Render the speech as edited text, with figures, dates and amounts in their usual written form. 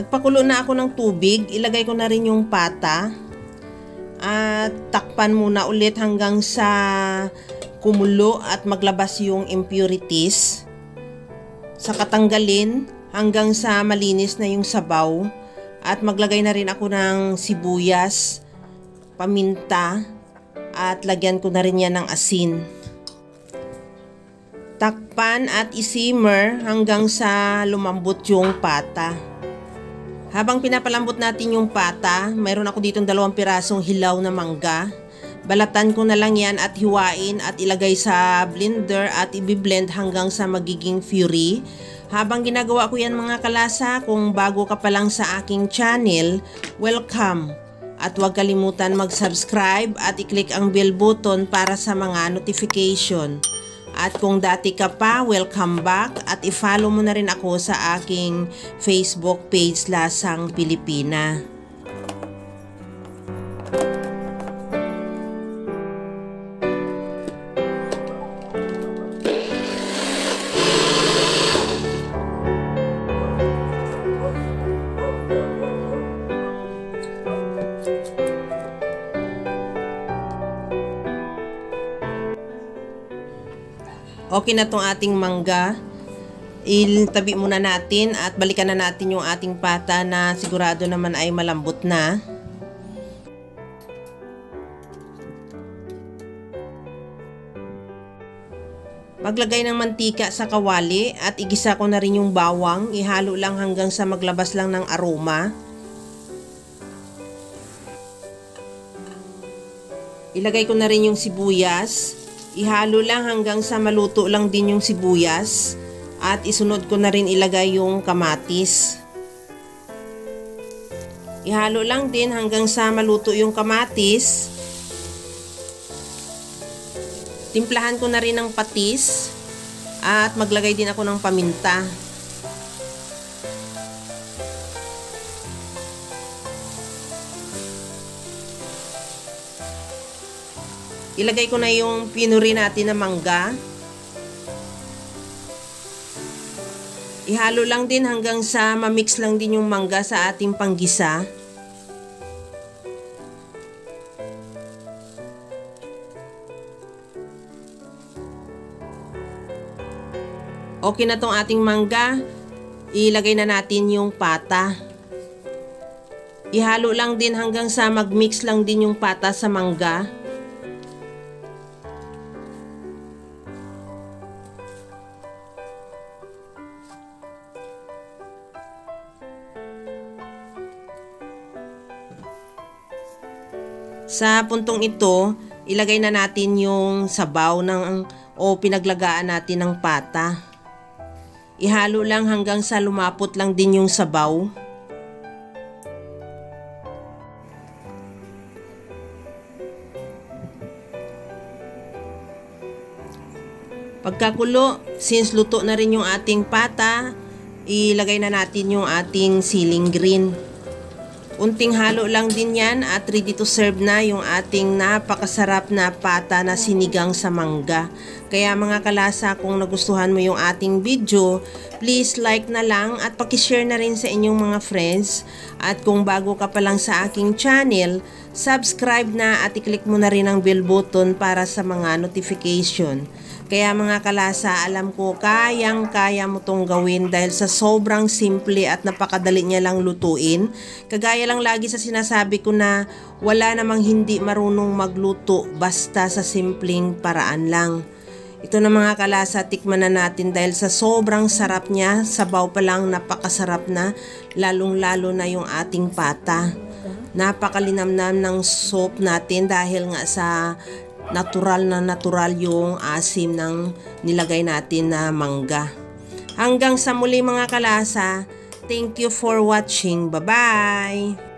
Nagpakulo na ako ng tubig, ilagay ko na rin yung pata at takpan muna ulit hanggang sa kumulo at maglabas yung impurities. Saka tanggalin hanggang sa malinis na yung sabaw at maglagay na rin ako ng sibuyas, paminta at lagyan ko na rin yan ng asin. Takpan at isimmer hanggang sa lumambot yung pata. Habang pinapalambot natin yung pata, mayroon ako ditong 2 pirasong hilaw na mangga. Balatan ko na lang yan at hiwain at ilagay sa blender at i-blend hanggang sa magiging puree. Habang ginagawa ko yan mga kalasa, kung bago ka pa lang sa aking channel, welcome! At huwag kalimutan mag-subscribe at i-click ang bell button para sa mga notification. At kung dati ka pa, welcome back at i-follow mo na rin ako sa aking Facebook page Lasang Pilipina. Okay na tong ating mangga. Iltabi muna natin at balikan na natin yung ating pata na sigurado naman ay malambot na. Maglagay ng mantika sa kawali at igisa ko na rin yung bawang. Ihalo lang hanggang sa maglabas lang ng aroma. Ilagay ko na rin yung sibuyas. Ihalo lang hanggang sa maluto lang din yung sibuyas at isunod ko na rin ilagay yung kamatis. Ihalo lang din hanggang sa maluto yung kamatis. Timplahan ko na rin ng patis at maglagay din ako ng paminta. Ilagay ko na yung pinuri natin na mangga. Ihalo lang din hanggang sa mamix lang din yung mangga sa ating panggisa. Okay na tong ating mangga. Ilagay na natin yung pata. Ihalo lang din hanggang sa magmix lang din yung pata sa mangga. Sa puntong ito, ilagay na natin yung sabaw o pinaglagaan natin ng pata. Ihalo lang hanggang sa lumapot lang din yung sabaw. Pagkakulo, since luto na rin yung ating pata, ilagay na natin yung ating siling green. Unting halo lang din yan at ready to serve na yung ating napakasarap na pata na sinigang sa mangga. Kaya mga kalasa, kung nagustuhan mo yung ating video, please like na lang at pakishare na rin sa inyong mga friends. At kung bago ka pa lang sa aking channel, subscribe na at i-click mo na rin ang bell button para sa mga notification. Kaya mga kalasa, alam ko kayang-kaya mo tong gawin dahil sa sobrang simple at napakadali niya lang lutuin. Kagaya lang lagi sa sinasabi ko na wala namang hindi marunong magluto basta sa simpleng paraan lang. Ito na mga kalasa, tikman na natin dahil sa sobrang sarap niya. Sabaw pa lang napakasarap na, lalong-lalo na yung ating pata. Napakalinamnam ng soup natin dahil nga sa natural yung asim ng nilagay natin na mangga. Hanggang sa muli mga kalasa, thank you for watching. Bye-bye!